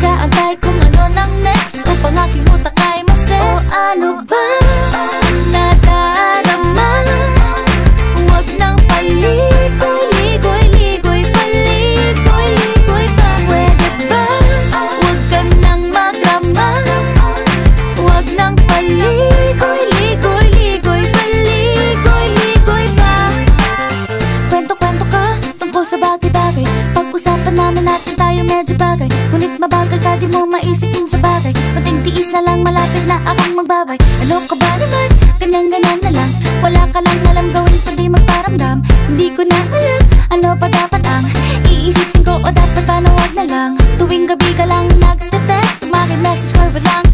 nag-aantay kung ano nang next upang aking utak ay maset. O ano ba nadarama? Huwag nang paligoy-ligoy, ligoy, paligoy-ligoy pa. Pwede ba? Huwag ka nang magrama. Huwag nang paligoy-ligoy, ligoy, paligoy-ligoy pa. Kwento-kwento ka tungkol sa bagay-bagay. Pag-usapan naman natin tayo medyo bagay. Ngunit mabagal ka, di mo maisipin sa bagay. Kunting tiis na lang, malapit na akong magbabay. Ano ka ba naman? Ganyan-ganyan na lang. Wala ka lang alam gawin kundi magparamdam. Hindi ko na alam, ano pa dapat ang iisipin ko o dapat ba na wag na lang. Tuwing gabi ka lang nagte-text, tumaki message ko walang